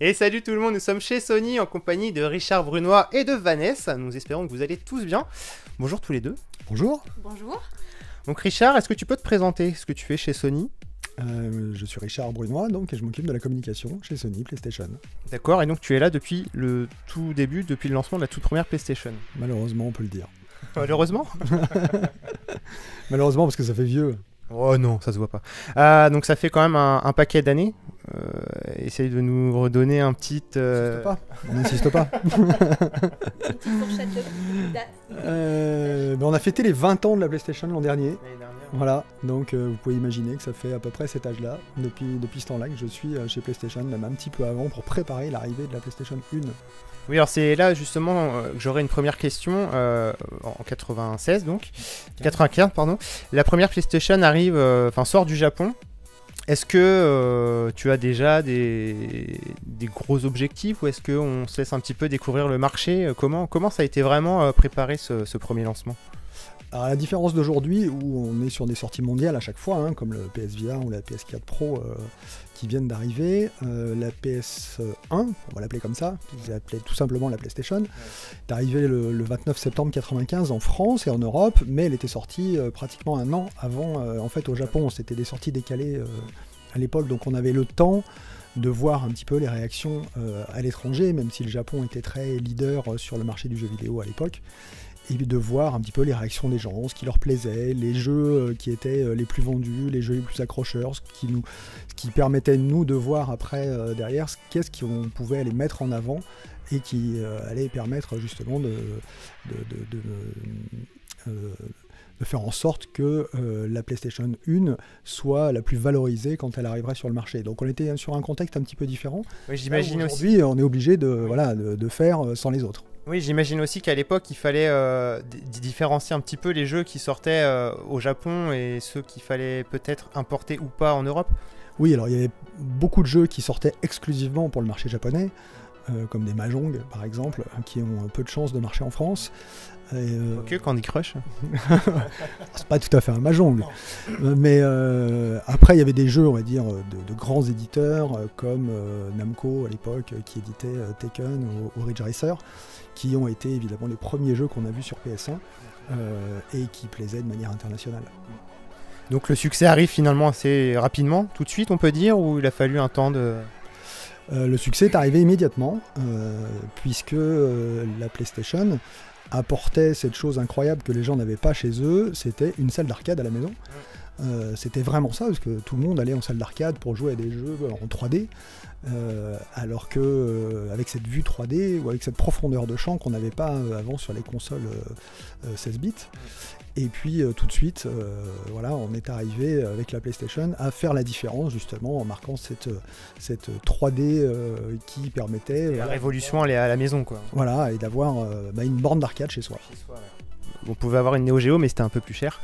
Et salut tout le monde, nous sommes chez Sony en compagnie de Richard Brunois et de Vanessa. Nous espérons que vous allez tous bien. Bonjour tous les deux. Bonjour. Bonjour. Donc Richard, est-ce que tu peux te présenter ce que tu fais chez Sony ? Je suis Richard Brunois et je m'occupe de la communication chez Sony PlayStation. D'accord, et donc tu es là depuis le tout début, depuis le lancement de la toute première PlayStation. Malheureusement, on peut le dire. Malheureusement ? Malheureusement, parce que ça fait vieux. Oh non, ça se voit pas. Donc ça fait quand même un paquet d'années. Essaye de nous redonner un petit... On n'insiste pas. Petite fourchette de date. On a fêté les 20 ans de la PlayStation l'an dernier. Voilà, donc vous pouvez imaginer que ça fait à peu près cet âge-là, depuis ce temps-là que je suis chez PlayStation, même un petit peu avant, pour préparer l'arrivée de la PlayStation 1. Oui, alors c'est là justement que j'aurais une première question, en 96 donc, 95 pardon. La première PlayStation arrive, sort du Japon. Est-ce que tu as déjà des gros objectifs ou est-ce qu'on se laisse un petit peu découvrir le marché ? Comment ça a été vraiment préparé ce premier lancement ? Alors, à la différence d'aujourd'hui où on est sur des sorties mondiales à chaque fois, comme le PSVR ou la PS4 Pro qui viennent d'arriver, la PS1, on va l'appeler comme ça, qui s'appelait tout simplement la PlayStation, est arrivée le 29 septembre 95 en France et en Europe, mais elle était sortie pratiquement un an avant, en fait au Japon. C'était des sorties décalées à l'époque, donc on avait le temps de voir un petit peu les réactions à l'étranger, même si le Japon était très leader sur le marché du jeu vidéo à l'époque. Et de voir un petit peu les réactions des gens, ce qui leur plaisait, les jeux qui étaient les plus vendus, les jeux les plus accrocheurs, ce qui permettait nous de voir après derrière qu'est-ce qu'on pouvait aller mettre en avant et qui allait permettre justement de faire en sorte que la PlayStation 1 soit la plus valorisée quand elle arriverait sur le marché. Donc on était sur un contexte un petit peu différent. Oui, j'imagine aussi. Aujourd'hui, on est obligé de faire sans les autres. Oui, j'imagine aussi qu'à l'époque, il fallait différencier un petit peu les jeux qui sortaient au Japon et ceux qu'il fallait peut-être importer ou pas en Europe. Oui, alors il y avait beaucoup de jeux qui sortaient exclusivement pour le marché japonais, comme des Mahjong par exemple, qui ont un peu de chance de marcher en France. Ok, Candy Crush. C'est pas tout à fait un Mahjong. Mais après, il y avait des jeux, on va dire, de grands éditeurs comme Namco à l'époque, qui éditait Tekken ou Ridge Racer, qui ont été évidemment les premiers jeux qu'on a vus sur PS1 et qui plaisaient de manière internationale. Donc le succès arrive finalement assez rapidement, tout de suite on peut dire, ou il a fallu un temps de... Le succès est arrivé immédiatement, puisque la PlayStation apportait cette chose incroyable que les gens n'avaient pas chez eux, c'était une salle d'arcade à la maison. C'était vraiment ça, parce que tout le monde allait en salle d'arcade pour jouer à des jeux en 3D, alors que avec cette vue 3D ou avec cette profondeur de champ qu'on n'avait pas avant sur les consoles 16 bits. Et puis tout de suite, on est arrivé avec la PlayStation à faire la différence justement en marquant cette 3D qui permettait... La révolution, elle est à la maison quoi. Voilà, et d'avoir une borne d'arcade chez soi. On pouvait avoir une Neo Geo mais c'était un peu plus cher.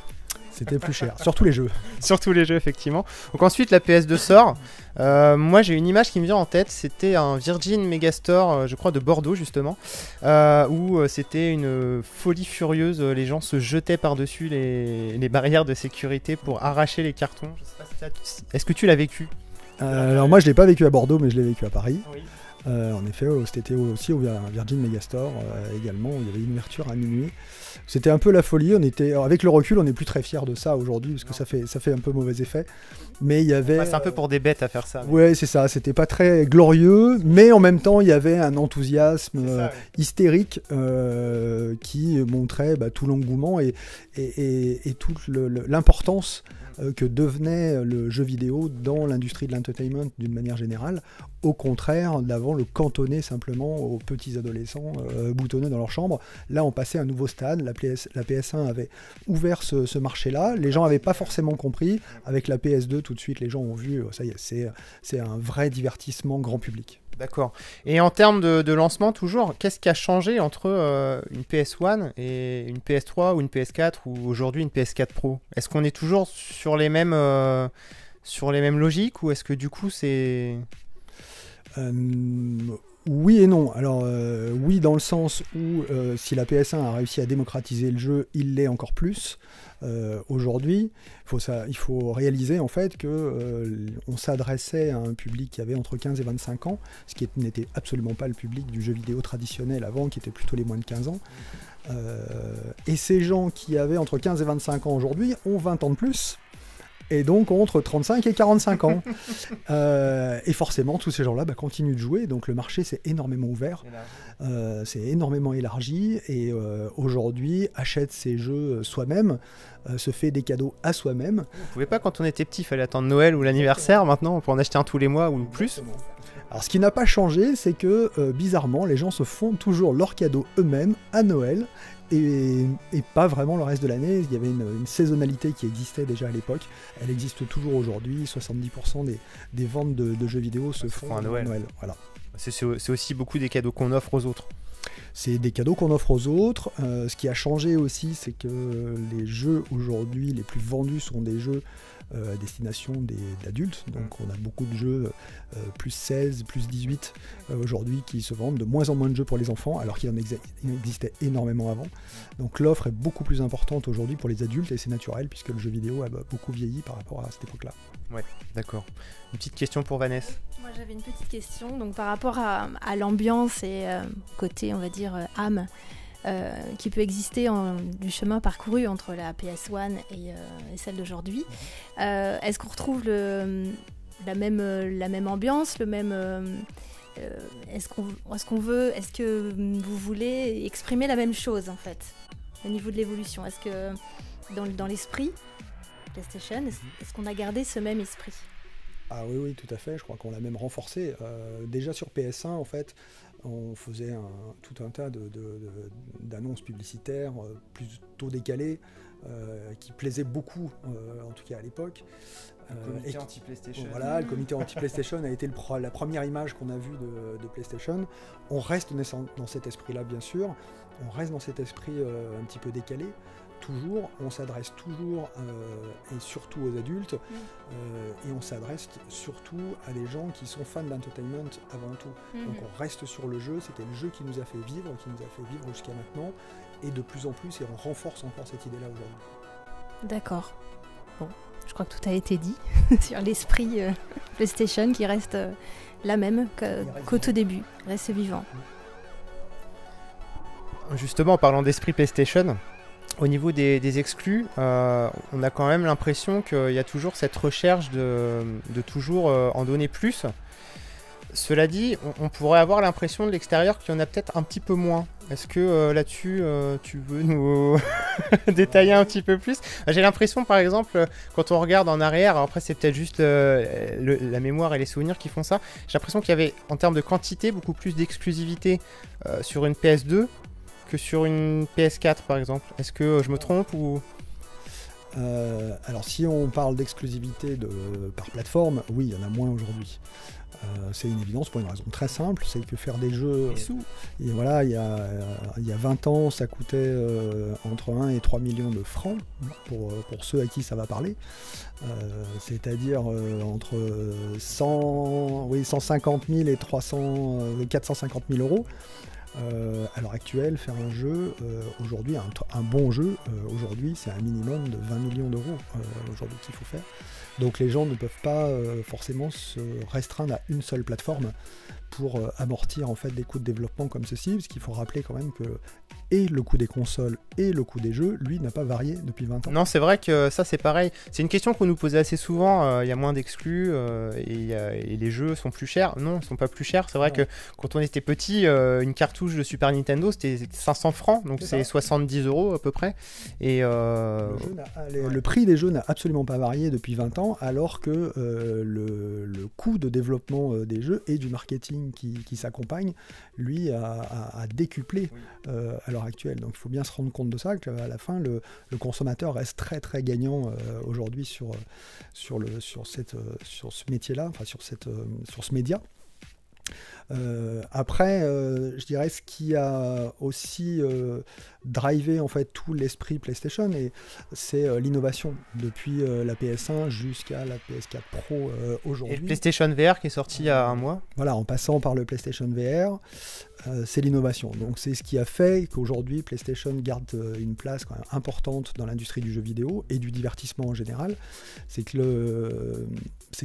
C'était plus cher, surtout les jeux. Surtout les jeux, effectivement. Donc ensuite, la PS2 sort. Moi, j'ai une image qui me vient en tête. C'était un Virgin Megastore, je crois, de Bordeaux, justement, où c'était une folie furieuse. Les gens se jetaient par-dessus les barrières de sécurité pour arracher les cartons. Je sais pas si est-ce que tu l'as vécu ? Alors moi, je l'ai pas vécu à Bordeaux, mais je l'ai vécu à Paris. Oui. En effet, c'était aussi au Virgin Megastore également, où il y avait une ouverture à minuit. C'était un peu la folie. Avec le recul, on n'est plus très fiers de ça aujourd'hui, parce que ça fait un peu mauvais effet. Mais il y avait... c'est un peu pour des bêtes à faire ça. Mais... Ouais, c'est ça. C'était pas très glorieux, mais en même temps, il y avait un enthousiasme hystérique qui montrait tout l'engouement et toute l'importance que devenait le jeu vidéo dans l'industrie de l'entertainment d'une manière générale, au contraire d'avant le cantonner simplement aux petits adolescents boutonneux dans leur chambre. Là, on passait à un nouveau stade. La PS1 avait ouvert ce marché-là. Les gens n'avaient pas forcément compris. Avec la PS2, tout de suite, les gens ont vu, ça y est, c'est un vrai divertissement grand public. D'accord. Et en termes de lancement, toujours, qu'est-ce qui a changé entre une PS1 et une PS3 ou une PS4 ou aujourd'hui une PS4 Pro ? Est-ce qu'on est toujours sur les mêmes logiques ou est-ce que du coup c'est... Oui et non. Alors oui dans le sens où si la PS1 a réussi à démocratiser le jeu, il l'est encore plus. Aujourd'hui, il faut réaliser en fait que on s'adressait à un public qui avait entre 15 et 25 ans, ce qui n'était absolument pas le public du jeu vidéo traditionnel avant, qui était plutôt les moins de 15 ans. Et ces gens qui avaient entre 15 et 25 ans aujourd'hui ont 20 ans de plus. Et donc entre 35 et 45 ans. Et forcément, tous ces gens-là continuent de jouer. Donc le marché s'est énormément ouvert, c'est énormément élargi. Et aujourd'hui, achète ses jeux soi-même, se fait des cadeaux à soi-même. Vous pouvez pas, quand on était petit, il fallait attendre Noël ou l'anniversaire. Maintenant, on peut en acheter un tous les mois ou plus. Alors ce qui n'a pas changé, c'est que bizarrement, les gens se font toujours leurs cadeaux eux-mêmes à Noël. Et pas vraiment le reste de l'année. Il y avait une saisonnalité qui existait déjà à l'époque. Elle existe toujours aujourd'hui. 70% des ventes de jeux vidéo se font à Noël. Voilà. C'est aussi beaucoup des cadeaux qu'on offre aux autres. C'est des cadeaux qu'on offre aux autres. Ce qui a changé aussi, c'est que les jeux aujourd'hui les plus vendus sont des jeux à destination d'adultes. Donc on a beaucoup de jeux plus 16, plus 18 aujourd'hui qui se vendent, de moins en moins de jeux pour les enfants, alors qu'il en existait énormément avant. Donc l'offre est beaucoup plus importante aujourd'hui pour les adultes et c'est naturel puisque le jeu vidéo a beaucoup vieilli par rapport à cette époque-là. Ouais, d'accord. Une petite question pour Vanessa. Moi j'avais une petite question, donc par rapport à l'ambiance et côté, on va dire, âme, qui peut exister du chemin parcouru entre la PS1 et celle d'aujourd'hui. Est-ce qu'on retrouve la même ambiance, le même est-ce que vous voulez exprimer la même chose en fait au niveau de l'évolution? Est-ce que dans l'esprit PlayStation, est-ce qu'on a gardé ce même esprit? Ah oui, tout à fait. Je crois qu'on l'a même renforcé. Déjà sur PS1, en fait, on faisait tout un tas d'annonces publicitaires plutôt décalées, qui plaisaient beaucoup, en tout cas à l'époque. Le comité anti-PlayStation. Voilà, le comité anti-PlayStation a été la première image qu'on a vue de PlayStation. On reste dans cet esprit-là, bien sûr. On reste dans cet esprit un petit peu décalé. Toujours, on s'adresse toujours et surtout aux adultes, et on s'adresse surtout à des gens qui sont fans d'entertainment avant tout. Donc on reste sur le jeu, c'était le jeu qui nous a fait vivre jusqu'à maintenant, et de plus en plus, et on renforce encore cette idée-là aujourd'hui. D'accord. Bon, je crois que tout a été dit sur l'esprit PlayStation qui reste la même qu'au tout début, reste vivant. Justement, en parlant d'esprit PlayStation, au niveau des exclus, on a quand même l'impression qu'il y a toujours cette recherche de toujours en donner plus. Cela dit, on pourrait avoir l'impression de l'extérieur qu'il y en a peut-être un petit peu moins. Est-ce que là-dessus, tu veux nous détailler un petit peu plus? J'ai l'impression, par exemple, quand on regarde en arrière, alors après c'est peut-être juste la mémoire et les souvenirs qui font ça, j'ai l'impression qu'il y avait, en termes de quantité, beaucoup plus d'exclusivité sur une PS2 que sur une PS4 par exemple. Est-ce que je me trompe ou... Alors si on parle d'exclusivité par plateforme, oui, il y en a moins aujourd'hui. C'est une évidence pour une raison très simple, c'est que faire des jeux... Et voilà, il y a 20 ans, ça coûtait entre 1 et 3 millions de francs, pour ceux à qui ça va parler. C'est-à-dire entre 150 000 et 450 000 euros. À l'heure actuelle, faire un jeu, aujourd'hui, un bon jeu, aujourd'hui, c'est un minimum de 20 millions d'euros aujourd'hui qu'il faut faire. Donc les gens ne peuvent pas forcément se restreindre à une seule plateforme pour amortir en fait des coûts de développement comme ceci, parce qu'il faut rappeler quand même que et le coût des consoles et le coût des jeux, lui, n'a pas varié depuis 20 ans. Non, c'est vrai que ça, c'est pareil. C'est une question qu'on nous posait assez souvent. Il y a moins d'exclus et les jeux sont plus chers. Non, ils sont pas plus chers. C'est vrai que quand on était petit, une cartouche de Super Nintendo, c'était 500 francs. Donc c'est 70 € à peu près. Et le prix des jeux n'a absolument pas varié depuis 20 ans, alors que le coût de développement des jeux et du marketing qui s'accompagne, lui, a décuplé à l'heure actuelle. Donc il faut bien se rendre compte de ça, qu'à la fin, le consommateur reste très très gagnant aujourd'hui sur ce métier-là, enfin sur ce média. Après, je dirais ce qui a aussi drivé en fait tout l'esprit PlayStation, et c'est l'innovation depuis la PS1 jusqu'à la PS4 Pro aujourd'hui. Et le PlayStation VR qui est sorti il y a un mois. Voilà, en passant par le PlayStation VR, c'est l'innovation. Donc c'est ce qui a fait qu'aujourd'hui PlayStation garde une place quand même importante dans l'industrie du jeu vidéo et du divertissement en général. C'est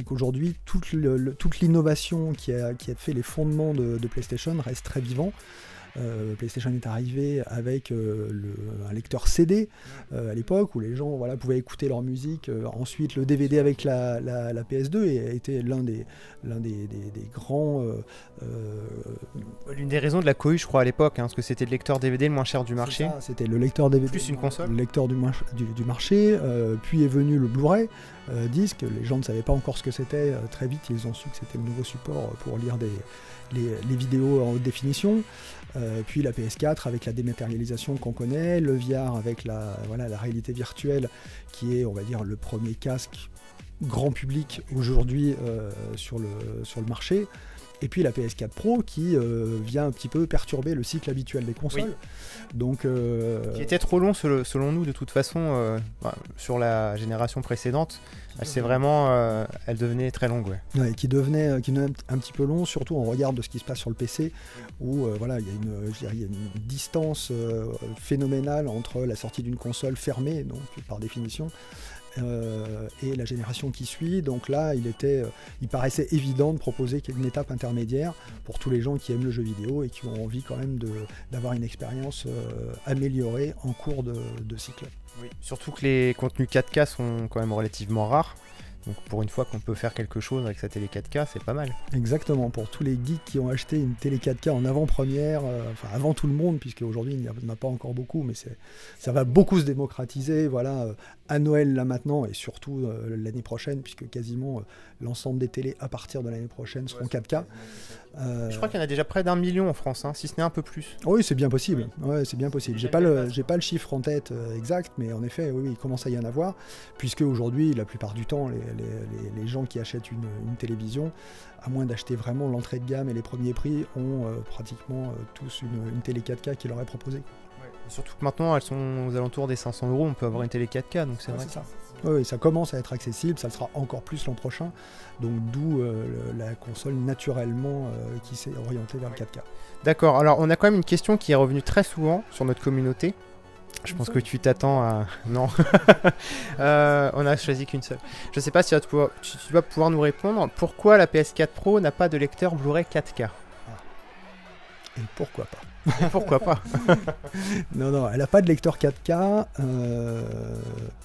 qu'aujourd'hui toute l'innovation qui a fait les fondements de PlayStation reste très vivant. PlayStation est arrivé avec un lecteur CD à l'époque où les gens pouvaient écouter leur musique. Ensuite, le DVD avec la PS2 était l'un des grands... L'une des raisons de la cohue, je crois, à l'époque, parce que c'était le lecteur DVD le moins cher du marché. C'était le lecteur DVD. Plus une console. Le lecteur du marché. Puis est venu le Blu-ray disque. Les gens ne savaient pas encore ce que c'était. Très vite, ils ont su que c'était le nouveau support pour lire les vidéos en haute définition. Puis la PS4 avec la dématérialisation qu'on connaît, le VR avec la réalité virtuelle qui est, on va dire, le premier casque grand public aujourd'hui sur le marché. Et puis la PS4 Pro qui vient un petit peu perturber le cycle habituel des consoles. Oui. Donc, qui était trop long selon nous de toute façon sur la génération précédente. C'est vraiment, elle devenait très longue. Ouais. Ouais, qui devenait un petit peu long, surtout en regard de ce qui se passe sur le PC, où il y a une distance phénoménale entre la sortie d'une console fermée, donc par définition, et la génération qui suit. Donc là, il paraissait évident de proposer une étape intermédiaire pour tous les gens qui aiment le jeu vidéo et qui ont envie quand même d'avoir une expérience améliorée en cours de cycle. Oui. Surtout que les contenus 4K sont quand même relativement rares. Donc pour une fois qu'on peut faire quelque chose avec sa télé 4K, c'est pas mal. Exactement, pour tous les geeks qui ont acheté une télé 4K en avant-première, avant tout le monde, puisque aujourd'hui il n'y en a pas encore beaucoup, mais ça va beaucoup se démocratiser, à Noël là maintenant, et surtout l'année prochaine, puisque quasiment l'ensemble des télés à partir de l'année prochaine seront 4K. Je crois qu'il y en a déjà près d'1 million en France, si ce n'est un peu plus. Oui, c'est bien possible. Ouais, c'est bien possible. J'ai pas le chiffre en tête exact, mais en effet, oui, il commence à y en avoir, puisque aujourd'hui, la plupart du temps, les gens qui achètent une télévision, à moins d'acheter vraiment l'entrée de gamme et les premiers prix, ont pratiquement tous une télé 4K qui leur est proposée. Ouais. Surtout que maintenant, elles sont aux alentours des 500 €, on peut avoir une télé 4K, donc c'est vrai. C'est ça. Oui, ça commence à être accessible, ça le sera encore plus l'an prochain, donc d'où la console naturellement qui s'est orientée vers le 4K. D'accord, alors on a quand même une question qui est revenue très souvent sur notre communauté. Je pense que tu t'attends à... Non. On a choisi qu'une seule. Je ne sais pas si tu vas pouvoir nous répondre. Pourquoi la PS4 Pro n'a pas de lecteur Blu-ray 4K ? Et pourquoi pas ? Pourquoi pas ? Non, elle n'a pas de lecteur 4K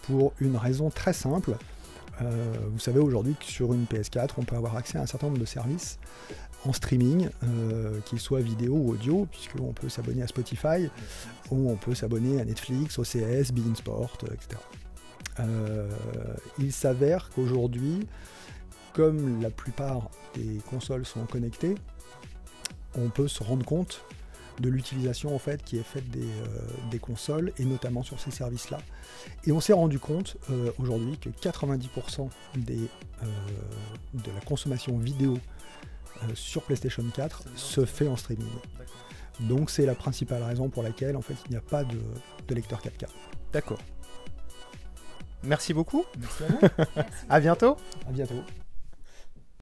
pour une raison très simple. Vous savez aujourd'hui que sur une PS4, on peut avoir accès à un certain nombre de services en streaming, qu'ils soient vidéo ou audio, puisqu'on peut s'abonner à Spotify, ou on peut s'abonner à Netflix, OCS, Bein Sport, etc. Il s'avère qu'aujourd'hui, comme la plupart des consoles sont connectées, on peut se rendre compte de l'utilisation en fait qui est faite des consoles et notamment sur ces services-là. Et on s'est rendu compte aujourd'hui que 90% de la consommation vidéo sur PlayStation 4 se fait en streaming. Donc c'est la principale raison pour laquelle en fait il n'y a pas de lecteur 4K. D'accord. Merci beaucoup. Merci à vous. À bientôt. À bientôt.